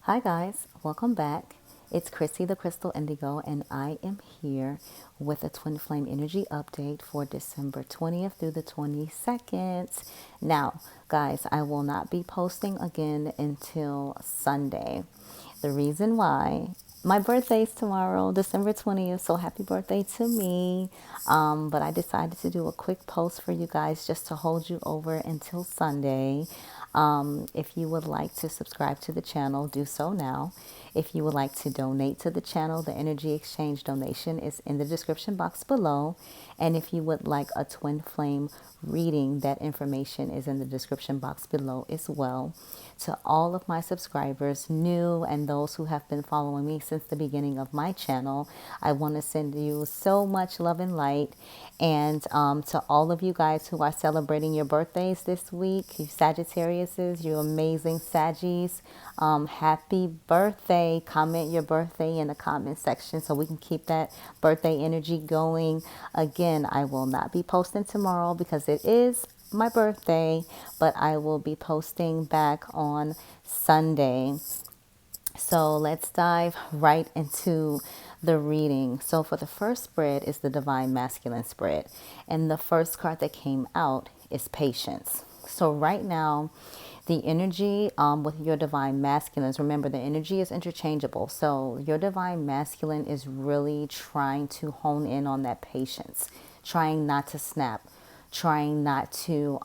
Hi guys, welcome back. It's Chrissy the Crystal Indigo and I am here with a Twin Flame Energy update for December 20th through the 22nd. Now, guys, I will not be posting again until Sunday. The reason why, my birthday is tomorrow, December 20th, so happy birthday to me. But I decided to do a quick post for you guys just to hold you over until Sunday. If you would like to subscribe to the channel, do so now. If you would like to donate to the channel, the energy exchange donation is in the description box below. And if you would like a twin flame reading, that information is in the description box below as well. To all of my subscribers, new and those who have been following me since the beginning of my channel, I want to send you so much love and light. And to all of you guys who are celebrating your birthdays this week, you Sagittariuses, you amazing Saggies, happy birthday. Comment your birthday in the comment section so we can keep that birthday energy going. Again, I will not be posting tomorrow because it is my birthday, but I will be posting back on Sunday. So let's dive right into the reading. So for the first spread is the Divine Masculine spread. And the first card that came out is Patience. So right now, the energy with your Divine Masculines, remember the energy is interchangeable. So your Divine Masculine is really trying to hone in on that patience, trying not to snap, trying not to,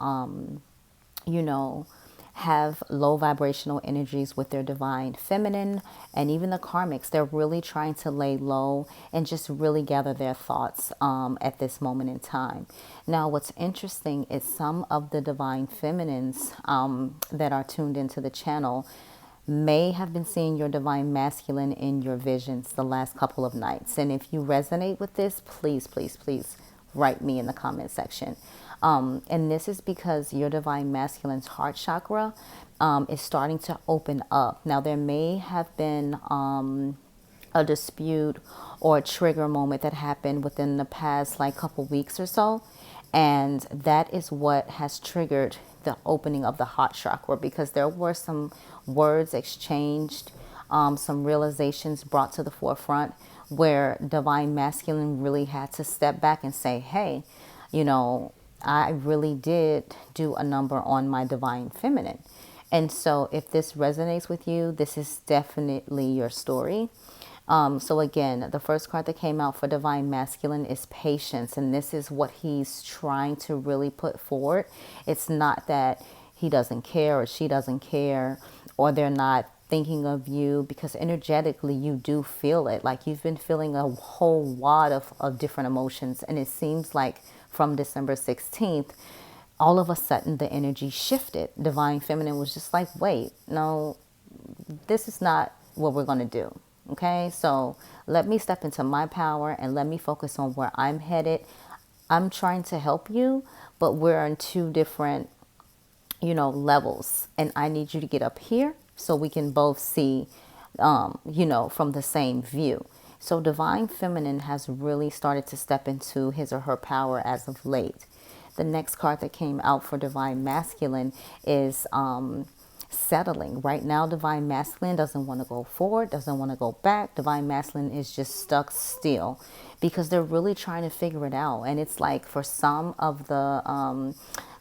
have low vibrational energies with their divine feminine, and even the karmics. They're really trying to lay low and just really gather their thoughts at this moment in time. Now, what's interesting is some of the divine feminines that are tuned into the channel may have been seeing your divine masculine in your visions the last couple of nights. And if you resonate with this, please, please, please write me in the comment section. And this is because your divine masculine's heart chakra is starting to open up. Now, there may have been a dispute or a trigger moment that happened within the past like couple weeks or so. And that is what has triggered the opening of the heart chakra, because there were some words exchanged, some realizations brought to the forefront where divine masculine really had to step back and say, hey, I really did do a number on my divine feminine. And so if this resonates with you, this is definitely your story. So again, the first card that came out for divine masculine is patience. And this is what he's trying to really put forward. It's not that he doesn't care or she doesn't care or they're not thinking of you, because energetically you do feel it. Like you've been feeling a whole lot of different emotions. And it seems like from December 16th, all of a sudden the energy shifted. Divine feminine was just like, wait, no, this is not what we're going to do. Okay, so let me step into my power and let me focus on where I'm headed. I'm trying to help you, but we're on two different, levels. And I need you to get up here so we can both see, from the same view. So divine feminine has really started to step into his or her power as of late. The next card that came out for divine masculine is settling. Right now, divine masculine doesn't want to go forward, doesn't want to go back. Divine masculine is just stuck still because they're really trying to figure it out. And it's like for some of the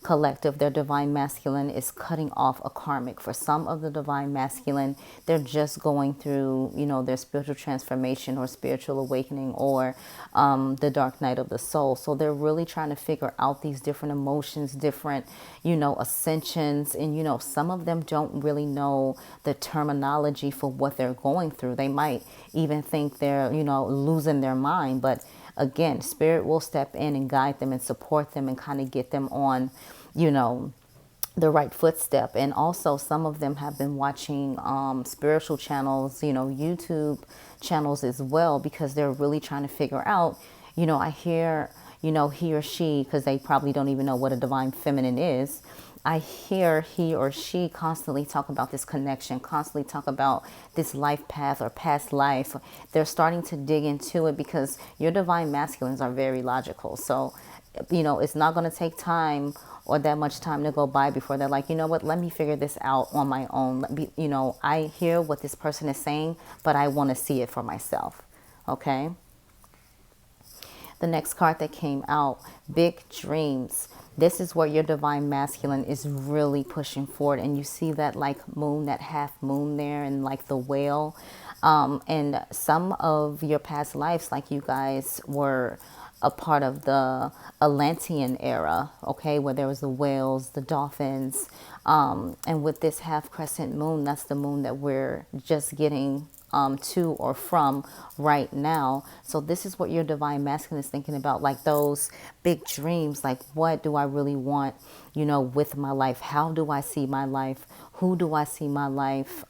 collective, their divine masculine is cutting off a karmic. For some of the divine masculine, they're just going through, their spiritual transformation or spiritual awakening or the dark night of the soul. So they're really trying to figure out these different emotions, different, ascensions. And, some of them don't really know the terminology for what they're going through. They might even think they're, losing their mind. But again, spirit will step in and guide them and support them and kind of get them on, the right footstep. And also some of them have been watching spiritual channels, YouTube channels as well, because they're really trying to figure out, I hear, he or she, because they probably don't even know what a divine feminine is. I hear he or she constantly talk about this connection, constantly talk about this life path or past life. They're starting to dig into it because your divine masculines are very logical. So, it's not going to take time or that much time to go by before they're like, you know what, let me figure this out on my own. I hear what this person is saying, but I want to see it for myself. Okay. The next card that came out, big dreams. This is where your divine masculine is really pushing forward. And you see that like moon, that half moon there, and like the whale. And some of your past lives, like you guys were a part of the Atlantean era, okay, where there was the whales, the dolphins. And with this half crescent moon, that's the moon that we're just getting to or from right now. So this is what your divine masculine is thinking about, like those big dreams, like what do I really want, with my life? How do I see my life? Who do I see my life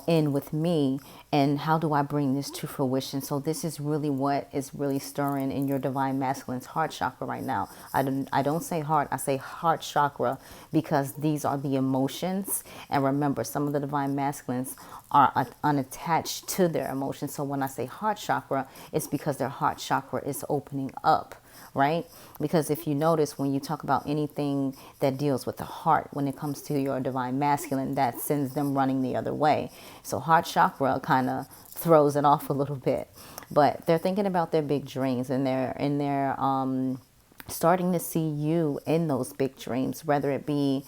in with me, and how do I bring this to fruition? So this is really what is really stirring in your divine masculine's heart chakra right now. I don't say heart, I say heart chakra, because these are the emotions. And remember, some of the divine masculines are unattached to their emotions. So when I say heart chakra, it's because their heart chakra is opening up. Right? Because if you notice, when you talk about anything that deals with the heart, when it comes to your divine masculine, that sends them running the other way. So heart chakra kind of throws it off a little bit. But they're thinking about their big dreams, and they're starting to see you in those big dreams, whether it be,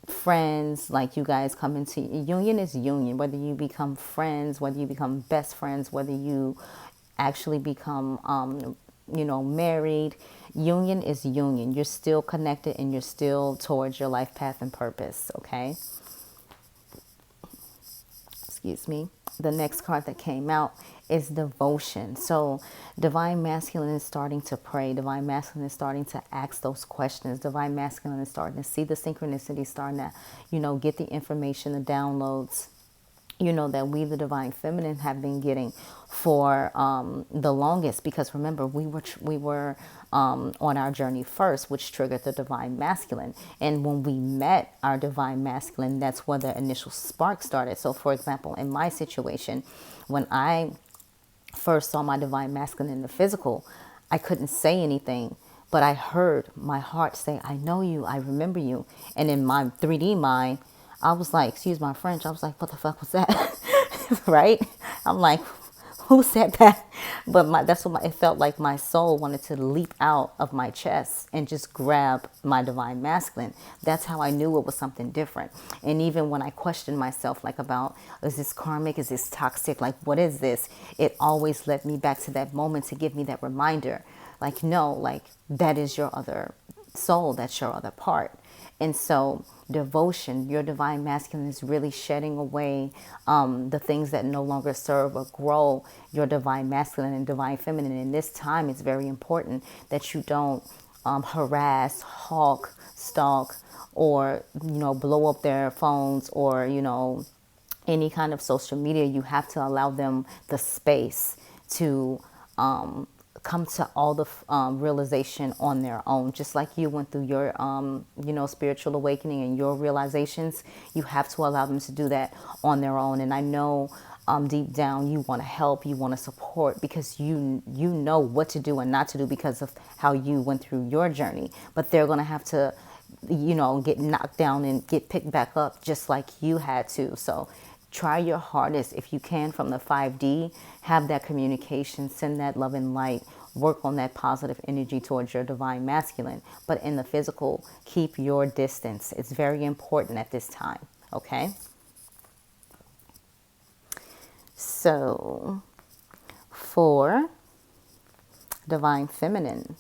friends, like you guys come into union is union, whether you become friends, whether you become best friends, whether you actually become married. Union is union. You're still connected, and you're still towards your life path and purpose. Okay, excuse me. The next card that came out is devotion. So divine masculine is starting to pray. Divine masculine is starting to ask those questions. Divine masculine is starting to see the synchronicity, starting to get the information, the downloads that we, the divine feminine, have been getting for the longest. Because remember, we were on our journey first, which triggered the divine masculine. And when we met our divine masculine, that's where the initial spark started. So for example, in my situation, when I first saw my divine masculine in the physical, I couldn't say anything, but I heard my heart say, I know you, I remember you. And in my 3D mind, I was like, excuse my French, I was like, what the fuck was that? Right? I'm like, who said that? But it felt like my soul wanted to leap out of my chest and just grab my divine masculine. That's how I knew it was something different. And even when I questioned myself, like about, is this karmic? Is this toxic? Like, what is this? It always led me back to that moment to give me that reminder. Like, no, like that is your other soul. That's your other part. And so devotion, your divine masculine is really shedding away the things that no longer serve or grow your divine masculine and divine feminine. And this time, it's very important that you don't harass, hawk, stalk, or, blow up their phones, or, any kind of social media. You have to allow them the space to come to all the realization on their own. Just like you went through your spiritual awakening and your realizations, you have to allow them to do that on their own. And I know deep down you want to help, you want to support, because you know what to do and not to do because of how you went through your journey. But they're going to have to get knocked down and get picked back up just like you had to. So try your hardest, if you can, from the 5D, have that communication, send that love and light, work on that positive energy towards your divine masculine. But in the physical, keep your distance. It's very important at this time, okay? So, for divine feminine,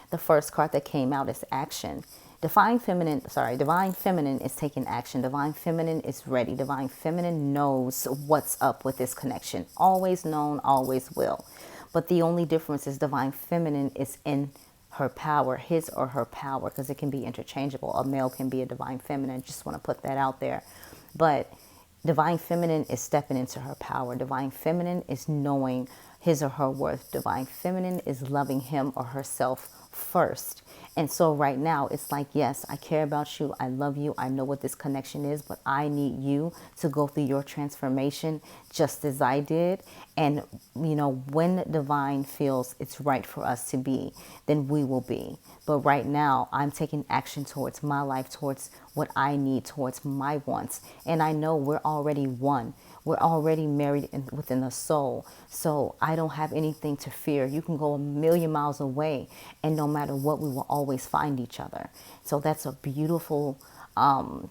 the first card that came out is action. Divine feminine is taking action. Divine feminine is ready. Divine feminine knows what's up with this connection. Always known, always will. But the only difference is divine feminine is in her power, his or her power, because it can be interchangeable. A male can be a divine feminine. Just want to put that out there. But divine feminine is stepping into her power. Divine feminine is knowing his or her worth. Divine feminine is loving him or herself first. And so right now it's like, yes, I care about you. I love you. I know what this connection is, but I need you to go through your transformation just as I did. And, when divine feels it's right for us to be, then we will be. But right now I'm taking action towards my life, towards what I need, towards my wants. And I know we're already one. We're already married within the soul. So I don't have anything to fear. You can go a million miles away, and no matter what, we will always find each other. So that's a beautiful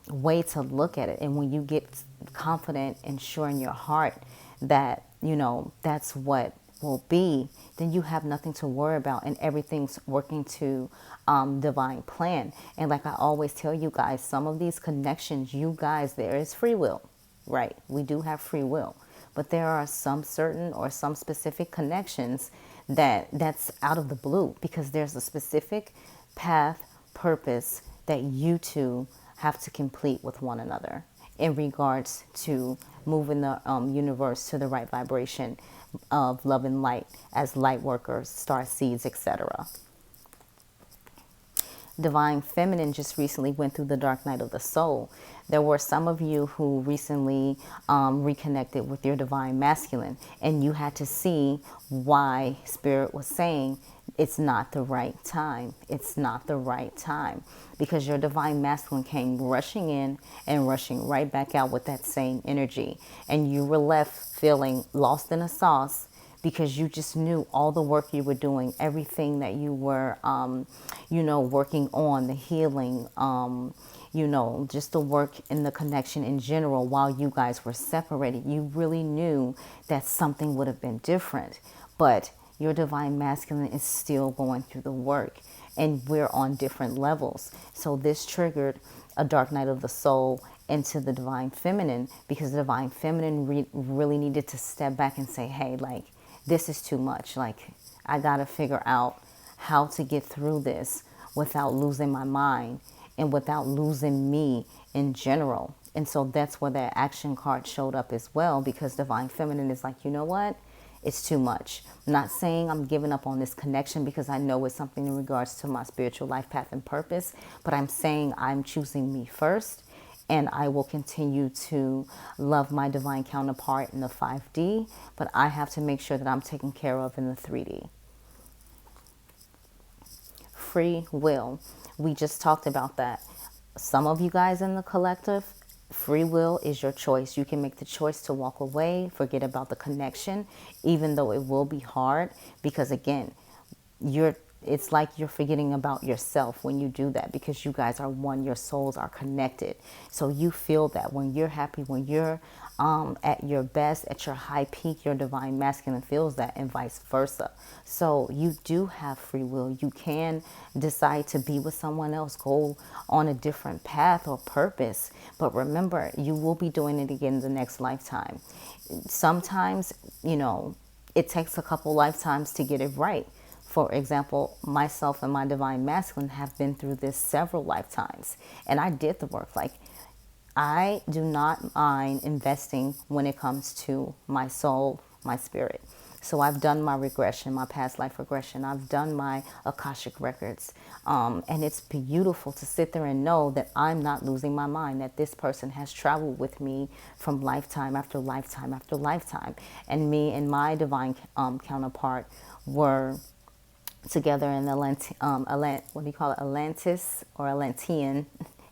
way to look at it. And when you get confident and sure in your heart that, that's what will be, then you have nothing to worry about, and everything's working to divine plan. And like I always tell you guys, some of these connections, you guys, there is free will. Right, we do have free will, but there are some certain or some specific connections that's out of the blue, because there's a specific path, purpose that you two have to complete with one another in regards to moving the universe to the right vibration of love and light as light workers, star seeds, etc. Divine Feminine just recently went through the dark night of the soul. There were some of you who recently reconnected with your Divine Masculine, and you had to see why Spirit was saying it's not the right time. It's not the right time, because your Divine Masculine came rushing in and rushing right back out with that same energy, and you were left feeling lost in a sauce, because you just knew all the work you were doing, everything that you were, working on, the healing, just the work and the connection in general while you guys were separated. You really knew that something would have been different, but your Divine Masculine is still going through the work, and we're on different levels. So this triggered a dark night of the soul into the Divine Feminine, because the Divine Feminine really needed to step back and say, hey, like, this is too much. Like, I got to figure out how to get through this without losing my mind and without losing me in general. And so that's where that action card showed up as well, because Divine Feminine is like, you know what? It's too much. I'm not saying I'm giving up on this connection, because I know it's something in regards to my spiritual life path and purpose, but I'm saying I'm choosing me first. And I will continue to love my divine counterpart in the 5D, but I have to make sure that I'm taken care of in the 3D. Free will. We just talked about that. Some of you guys in the collective, free will is your choice. You can make the choice to walk away, forget about the connection, even though it will be hard, because again, it's like you're forgetting about yourself when you do that, because you guys are one, your souls are connected. So you feel that when you're happy, when you're at your best, at your high peak, your Divine Masculine feels that, and vice versa. So you do have free will. You can decide to be with someone else, go on a different path or purpose. But remember, you will be doing it again the next lifetime. Sometimes, it takes a couple lifetimes to get it right. For example, myself and my Divine Masculine have been through this several lifetimes, and I did the work. Like, I do not mind investing when it comes to my soul, my spirit. So I've done my regression, my past life regression. I've done my Akashic records. And it's beautiful to sit there and know that I'm not losing my mind, that this person has traveled with me from lifetime after lifetime after lifetime. And me and my divine counterpart were together in the Atlantis or Atlantean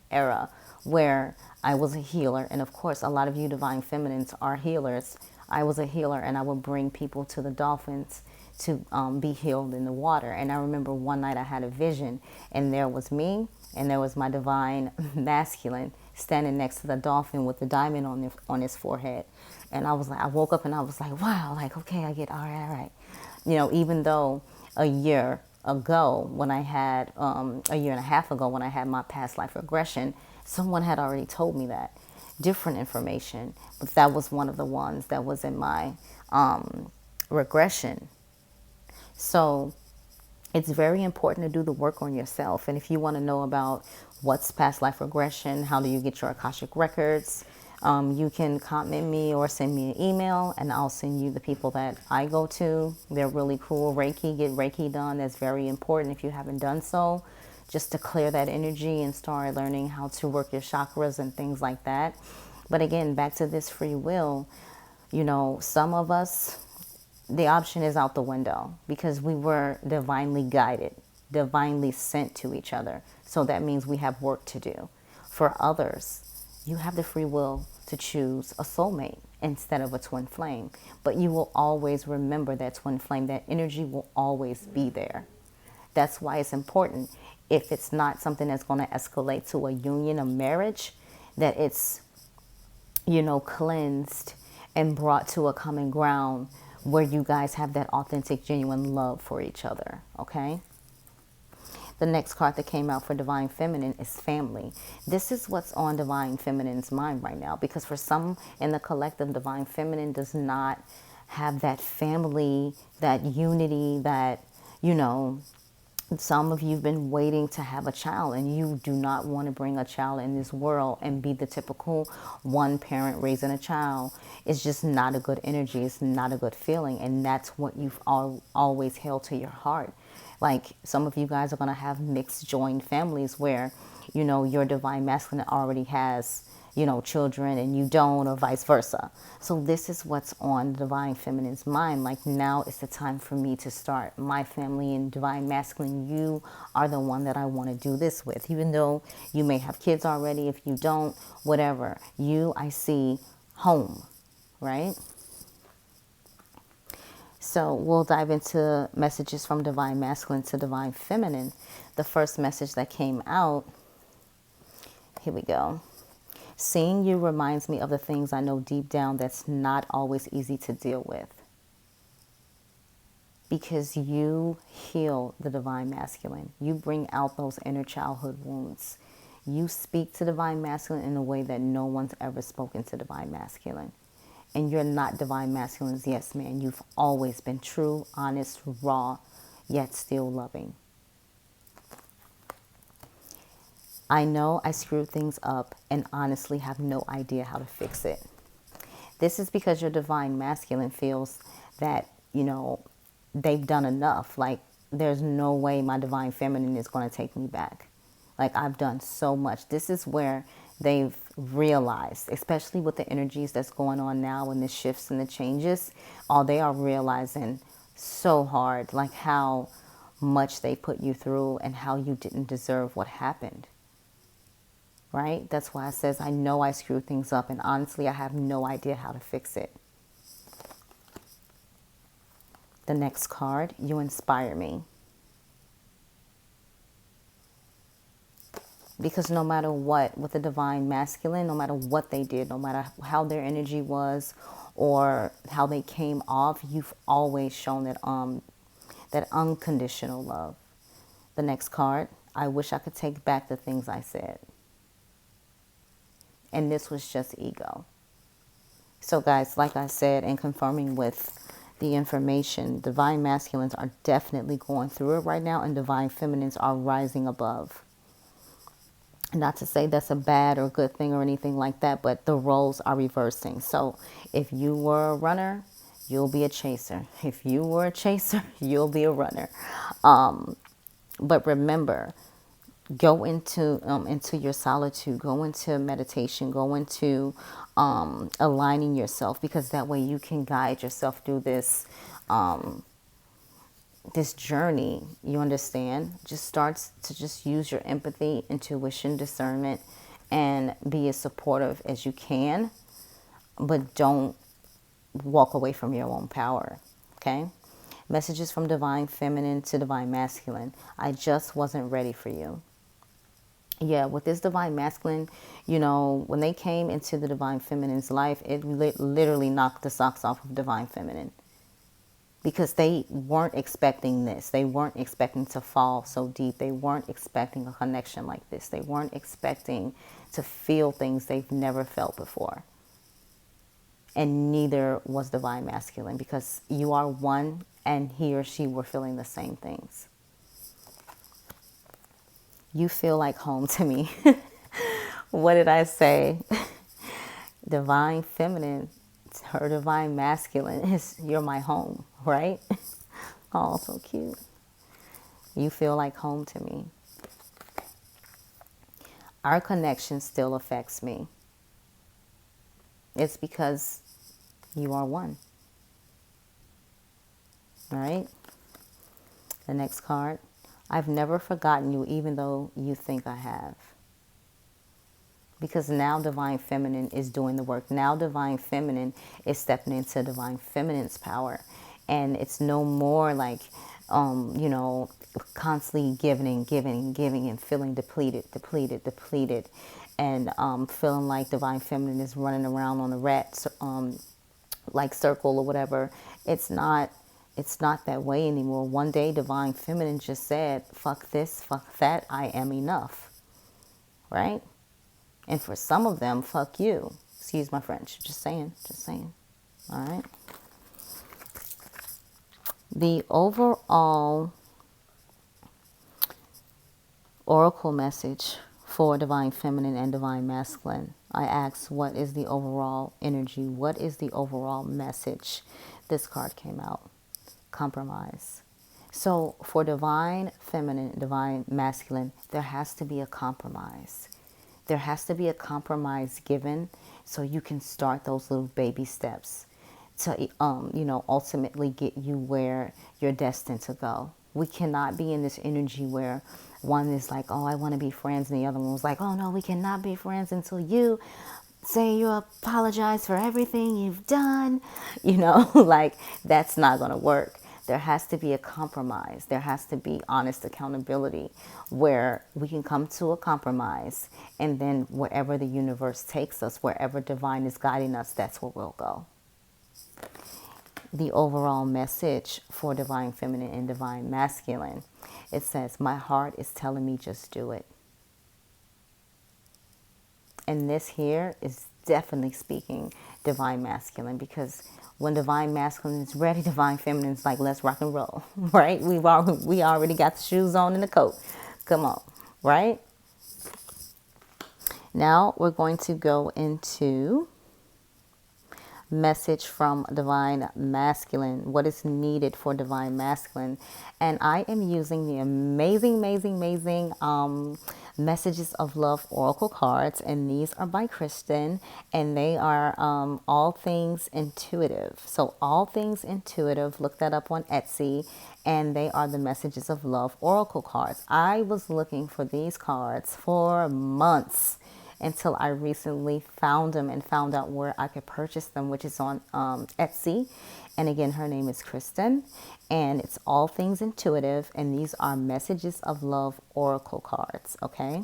era, where I was a healer. And of course, a lot of you Divine Feminines are healers. I was a healer, and I would bring people to the dolphins to be healed in the water. And I remember one night I had a vision, and there was me, and there was my Divine Masculine standing next to the dolphin with the diamond on his forehead. And I was like, I woke up and I was like, wow, like, okay, I get, all right. Even though a year ago when I had, a year and a half ago when I had my past life regression, someone had already told me that. Different information, but that was one of the ones that was in my regression. So it's very important to do the work on yourself. And if you want to know about what's past life regression, how do you get your Akashic records, you can comment me or send me an email, and I'll send you the people that I go to. They're really cool. Reiki, get Reiki done. That's very important if you haven't done so. just to clear that energy and start learning how to work your chakras and things like that. But again, back to this free will, you know, some of us, the option is out the window because we were divinely guided, divinely sent to each other. So that means we have work to do. For others, you have the free will to choose a soulmate instead of a twin flame. But you will always remember that twin flame. That energy will always be there. That's why it's important, if it's not something that's going to escalate to a union, a marriage, that it's, you know, cleansed and brought to a common ground where you guys have that authentic, genuine love for each other, okay? The next card that came out for Divine Feminine is family. This is what's on Divine Feminine's mind right now, because for some in the collective, Divine Feminine does not have that family, that unity, that, you know, some of you have been waiting to have a child and you do not want to bring a child in this world and be the typical one parent raising a child. It's just not a good energy. It's not a good feeling. And that's what you've always held to your heart. Like some of you guys are going to have mixed joined families where, you know, your divine masculine already has, you know, children and you don't, or vice versa. So this is what's on Divine Feminine's mind. Like, now is the time for me to start my family, and Divine Masculine, you are the one that I want to do this with. Even though you may have kids already, if you don't, whatever. You, I see home, right? So we'll dive into messages from Divine Masculine to Divine Feminine. The first message that came out, here we go. Seeing you reminds me of the things I know deep down that's not always easy to deal with. Because you heal the Divine Masculine. You bring out those inner childhood wounds. You speak to Divine Masculine in a way that no one's ever spoken to Divine Masculine. And you're not Divine Masculine's yes man. You've always been true, honest, raw, yet still loving. I know I screwed things up and honestly have no idea how to fix it. This is because your Divine Masculine feels that, you know, they've done enough. Like, there's no way my Divine Feminine is going to take me back. Like, I've done so much. This is where they've realized, especially with the energies that's going on now and the shifts and the changes, they are realizing so hard, like how much they put you through and how you didn't deserve what happened. Right? That's why it says, I know I screwed things up and honestly, I have no idea how to fix it. The next card, you inspire me. Because no matter what, with the Divine Masculine, no matter what they did, no matter how their energy was or how they came off, you've always shown that unconditional love. The next card, I wish I could take back the things I said. And this was just ego. So guys, like I said, and confirming with the information, Divine Masculines are definitely going through it right now, and Divine Feminines are rising above. Not to say that's a bad or good thing or anything like that, but the roles are reversing. So if you were a runner, you'll be a chaser. If you were a chaser, you'll be a runner. But remember, go into your solitude, go into meditation, go into aligning yourself, because that way you can guide yourself through this this journey. You understand? Just starts to just use your empathy, intuition, discernment, and be as supportive as you can, but don't walk away from your own power. Okay? Messages from Divine Feminine to Divine Masculine. I just wasn't ready for you. Yeah, with this Divine Masculine, you know, when they came into the Divine Feminine's life, it literally knocked the socks off of Divine Feminine. Because they weren't expecting this. They weren't expecting to fall so deep. They weren't expecting a connection like this. They weren't expecting to feel things they've never felt before. And neither was Divine Masculine, because you are one and he or she were feeling the same things. You feel like home to me. What did I say? Divine Feminine, her Divine Masculine is, you're my home, right? Oh, so cute. You feel like home to me. Our connection still affects me. It's because you are one, right? The next card. I've never forgotten you, even though you think I have. Because now Divine Feminine is doing the work. Now Divine Feminine is stepping into Divine Feminine's power. And it's no more like, constantly giving and giving and giving and feeling depleted. And feeling like Divine Feminine is running around on a rat like circle or whatever. It's not that way anymore. One day Divine Feminine just said, fuck this, fuck that, I am enough. Right? And for some of them, fuck you. Excuse my French. Just saying. All right. The overall oracle message for Divine Feminine and Divine Masculine. I asked, what is the overall energy? What is the overall message? This card came out. Compromise. So for Divine Feminine, Divine Masculine, there has to be a compromise. There has to be a compromise given so you can start those little baby steps to, ultimately get you where you're destined to go. We cannot be in this energy where one is like, oh, I want to be friends, and the other one was like, oh, no, we cannot be friends until you say you apologize for everything you've done. Like that's not going to work. There has to be a compromise. There has to be honest accountability where we can come to a compromise, and then wherever the universe takes us, wherever divine is guiding us, that's where we'll go. The overall message for Divine Feminine and Divine Masculine, it says, my heart is telling me just do it. And this here is definitely speaking Divine Masculine, because when Divine Masculine is ready, Divine Feminine is like, let's rock and roll, right? We already got the shoes on and the coat. Come on, right? Now we're going to go into message from Divine Masculine. What is needed for Divine Masculine? And I am using the amazing Messages of Love Oracle cards, and these are by Kristen, and they are all things intuitive. So all things intuitive, look that up on Etsy, and they are the Messages of Love Oracle cards. I was looking for these cards for months until I recently found them and found out where I could purchase them, which is on Etsy. And again, her name is Kristen, and it's all things intuitive, and these are Messages of Love Oracle cards, okay?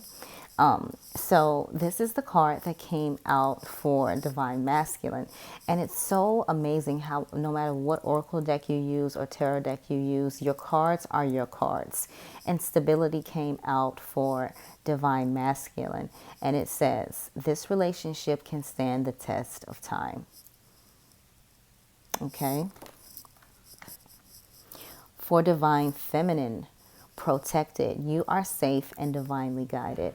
So this is the card that came out for Divine Masculine, and it's so amazing how no matter what oracle deck you use or tarot deck you use, your cards are your cards. And stability came out for Divine Masculine, and it says, this relationship can stand the test of time. Okay. For Divine Feminine, protected. You are safe and divinely guided.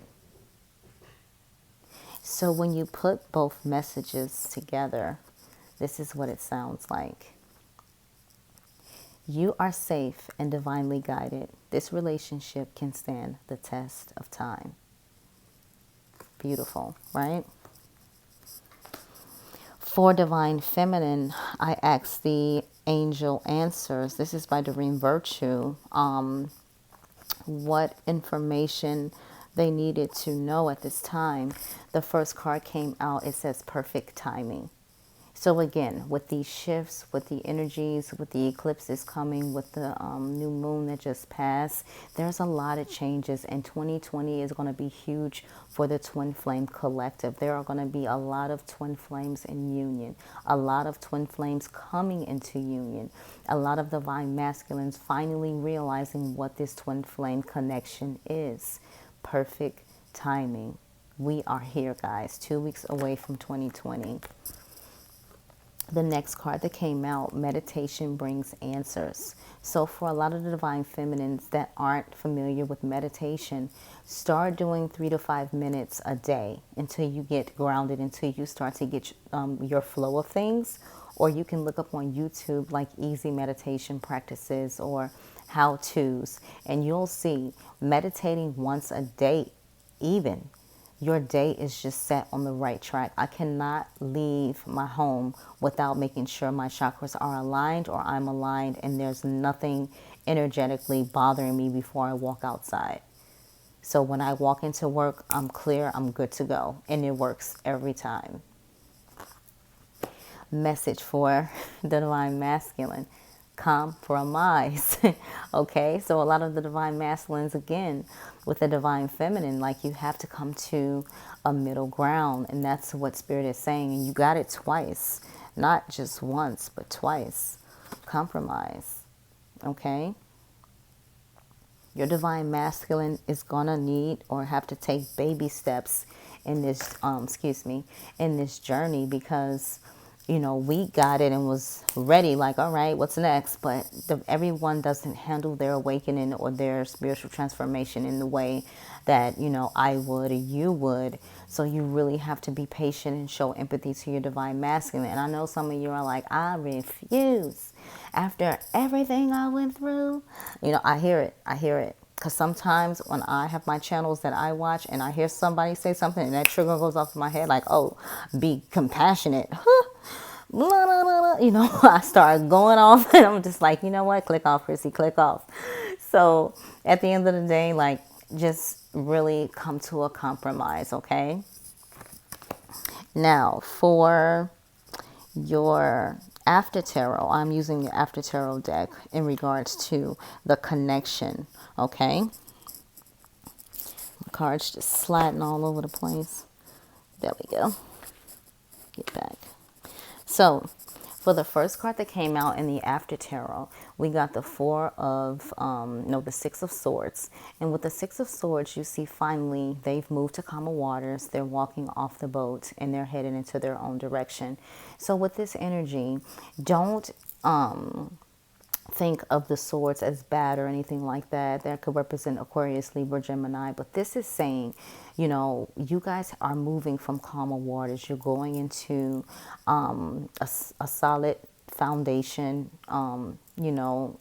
So when you put both messages together, this is what it sounds like. You are safe and divinely guided. This relationship can stand the test of time. Beautiful, right? For Divine Feminine, I asked the angel answers. This is by Doreen Virtue. What information they needed to know at this time. The first card came out. It says perfect timing. So again, with these shifts, with the energies, with the eclipses coming, with the new moon that just passed, there's a lot of changes, and 2020 is going to be huge for the Twin Flame Collective. There are going to be a lot of twin flames in union, a lot of twin flames coming into union, a lot of Divine Masculines finally realizing what this twin flame connection is. Perfect timing. We are here, guys, 2 weeks away from 2020. The next card that came out, meditation brings answers. So for a lot of the Divine Feminines that aren't familiar with meditation, start doing 3 to 5 minutes a day until you get grounded, until you start to get your flow of things. Or you can look up on YouTube like easy meditation practices or how-tos, and you'll see meditating once a day even your day is just set on the right track. I cannot leave my home without making sure my chakras are aligned or I'm aligned and there's nothing energetically bothering me before I walk outside. So when I walk into work, I'm clear, I'm good to go. And it works every time. Message for the Divine Masculine: compromise. Okay, so a lot of the Divine Masculines, again, with the Divine Feminine, like, you have to come to a middle ground. And that's what Spirit is saying. And you got it twice, not just once, but twice. Compromise. Okay? Your Divine Masculine is gonna need or have to take baby steps in this, in this journey, because, you know, we got it and was ready, like, all right, what's next? But everyone doesn't handle their awakening or their spiritual transformation in the way that, you know, I would or you would. So you really have to be patient and show empathy to your Divine Masculine. And I know some of you are like, I refuse. After everything I went through, you know, I hear it. Because sometimes when I have my channels that I watch and I hear somebody say something and that trigger goes off in my head, like, oh, be compassionate. Blah, blah, blah, blah. You know, I start going off and I'm just like, you know what? Click off, Chrissy, click off. So at the end of the day, like, just really come to a compromise, okay? Now, for your after tarot, I'm using the after tarot deck in regards to the connection, okay? The cards just sliding all over the place. There we go. Get back. So, for the first card that came out in the after tarot, we got the the Six of Swords. And with the Six of Swords, you see finally they've moved to calmer waters. They're walking off the boat and they're headed into their own direction. So with this energy, don't think of the swords as bad or anything like that. That could represent Aquarius, Libra, Gemini. But this is saying, you know, you guys are moving from calmer waters. You're going into a solid foundation, you know,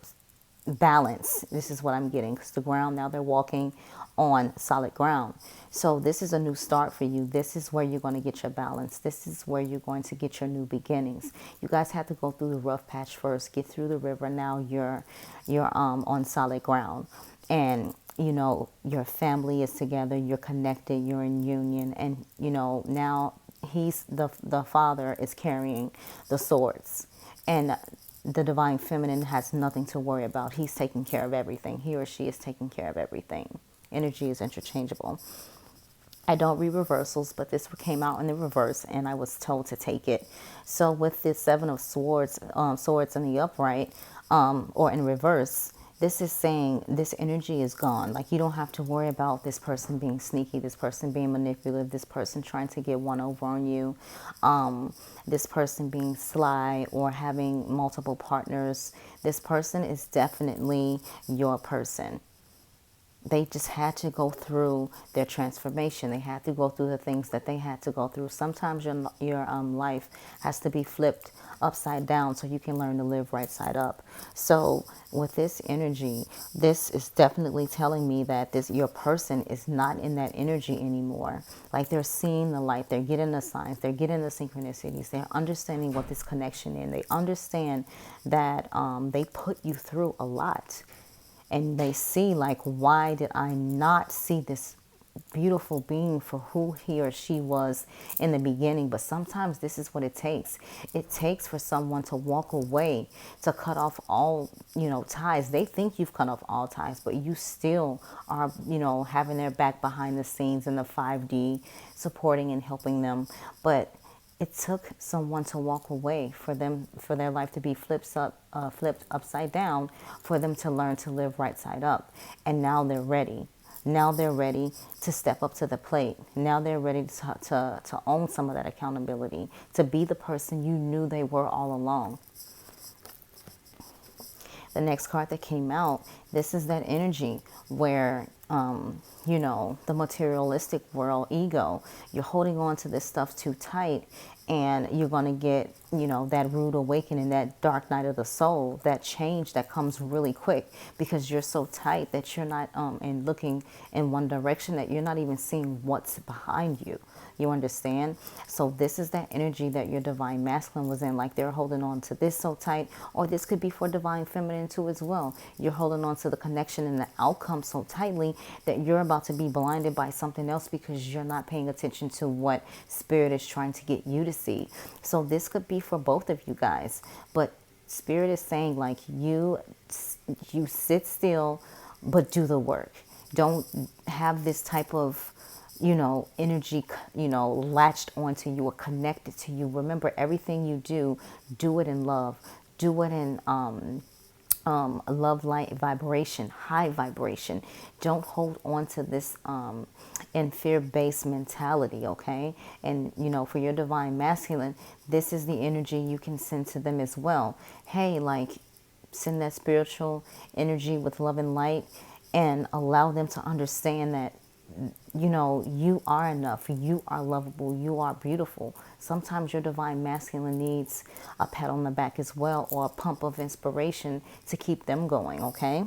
balance. This is what I'm getting, because the ground, now they're walking on solid ground. So this is a new start for you. This is where you're going to get your balance. This is where you're going to get your new beginnings. You guys had to go through the rough patch first, get through the river. Now you're on solid ground, and you know your family is together. You're connected. You're in union, and you know now he's the father is carrying the swords, and the Divine Feminine has nothing to worry about. He's taking care of everything. He or she is taking care of everything. Energy is interchangeable. I don't read reversals, but this came out in the reverse, and I was told to take it. So with the Seven of Swords, swords in the upright, or in reverse, this is saying this energy is gone. Like, you don't have to worry about this person being sneaky, this person being manipulative, this person trying to get one over on you, this person being sly or having multiple partners. This person is definitely your person. They just had to go through their transformation. They had to go through the things that they had to go through. Sometimes your life has to be flipped upside down so you can learn to live right side up. So with this energy, this is definitely telling me that your person is not in that energy anymore. Like, they're seeing the light. They're getting the signs. They're getting the synchronicities. They're understanding what this connection is. They understand that they put you through a lot. And they see, like, why did I not see this beautiful being for who he or she was in the beginning? But sometimes this is what it takes. It takes for someone to walk away, to cut off all, you know, ties. They think you've cut off all ties, but you still are, you know, having their back behind the scenes in the 5D, supporting and helping them. But it took someone to walk away for their life to be flipped upside down, for them to learn to live right side up. And now they're ready. Now they're ready to step up to the plate. Now they're ready to own some of that accountability, to be the person you knew they were all along. The next card that came out, this is that energy where the materialistic world, ego. You're holding on to this stuff too tight, and you're going to get, that rude awakening, that dark night of the soul, that change that comes really quick because you're so tight that you're not and looking in one direction, that you're not even seeing what's behind you. You understand? So this is that energy that your divine masculine was in, like they're holding on to this so tight, or this could be for divine feminine too as well. You're holding on to the connection and the outcome so tightly that you're about to be blinded by something else because you're not paying attention to what spirit is trying to get you to see. So this could be for both of you guys, but spirit is saying, like, you sit still, but do the work. Don't have this type of energy, latched onto you or connected to you. Remember, everything you do it in love. Do it in love, light, vibration, high vibration. Don't hold on to this in fear-based mentality, okay? And, for your divine masculine, this is the energy you can send to them as well. Hey, like, send that spiritual energy with love and light, and allow them to understand that you are enough, you are lovable, you are beautiful. Sometimes your divine masculine needs a pat on the back as well, or a pump of inspiration to keep them going, okay?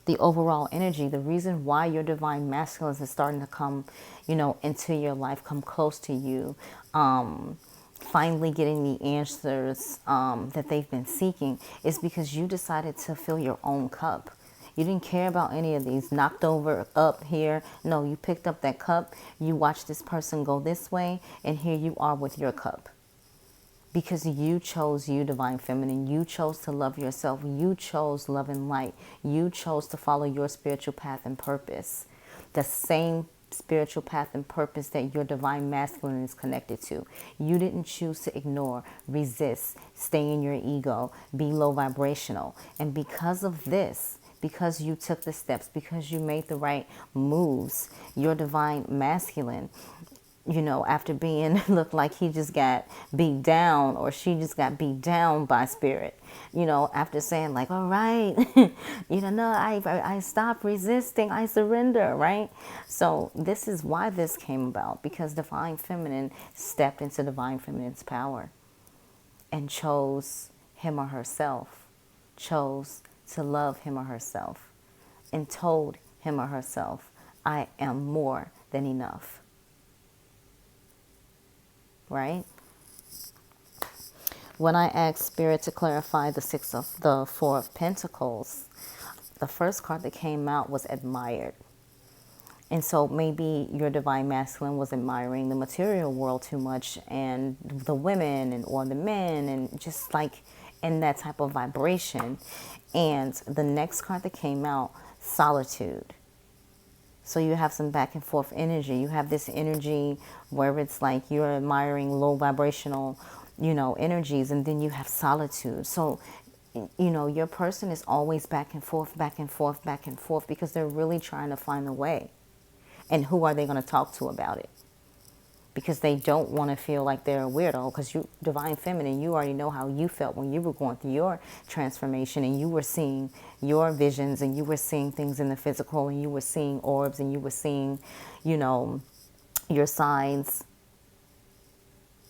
The overall energy, the reason why your divine masculine is starting to come, into your life, come close to you, finally getting the answers that they've been seeking, is because you decided to fill your own cup. You didn't care about any of these knocked over up here. No, you picked up that cup. You watched this person go this way, and here you are with your cup. Because you chose you, divine feminine. You chose to love yourself. You chose love and light. You chose to follow your spiritual path and purpose. The same spiritual path and purpose that your divine masculine is connected to. You didn't choose to ignore, resist, stay in your ego, be low vibrational. And because of this, because you took the steps, because you made the right moves, your divine masculine, after being, looked like he just got beat down, or she just got beat down by spirit, after saying, like, all right, no, I stop resisting, I surrender, right? So this is why this came about, because divine feminine stepped into divine feminine's power and chose him or herself, chose to love him or herself, and told him or herself, I am more than enough. Right? When I asked Spirit to clarify the Four of Pentacles, the first card that came out was admired. And so maybe your divine masculine was admiring the material world too much, and the women or the men, and just like in that type of vibration. And the next card that came out, solitude. So you have some back and forth energy. You have this energy where it's like you're admiring low vibrational, energies, and then you have solitude. So, your person is always back and forth, back and forth, back and forth, because they're really trying to find a way. And who are they going to talk to about it? Because they don't want to feel like they're a weirdo. Because you, divine feminine, you already know how you felt when you were going through your transformation, and you were seeing your visions, and you were seeing things in the physical, and you were seeing orbs, and you were seeing, your signs.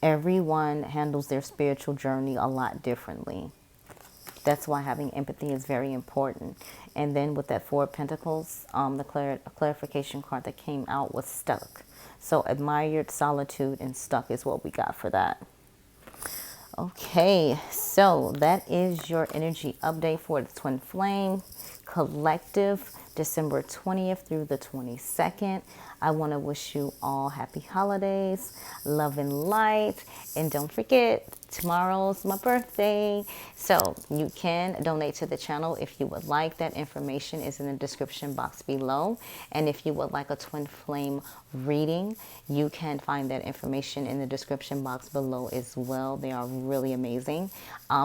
Everyone handles their spiritual journey a lot differently. That's why having empathy is very important. And then with that Four of Pentacles, the clarification card that came out was stuck. So admired, solitude, and stuck is what we got for that. Okay, so that is your energy update for the Twin Flame Collective, December 20th through the 22nd. I want to wish you all happy holidays, love and light, and don't forget, tomorrow's my birthday. So you can donate to the channel if you would like. That information is in the description box below. And if you would like a Twin Flame reading, you can find that information in the description box below as well. They are really amazing.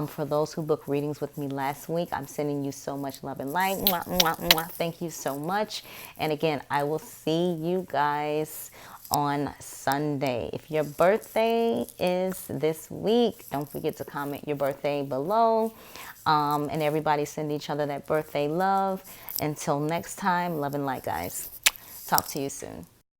For those who booked readings with me last week, I'm sending you so much love and light. Mwah, mwah, mwah. Thank you so much. And again, I will see you guys on Sunday. If your birthday is this week, don't forget to comment your birthday below. And everybody send each other that birthday love. Until next time, love and light, guys. Talk to you soon.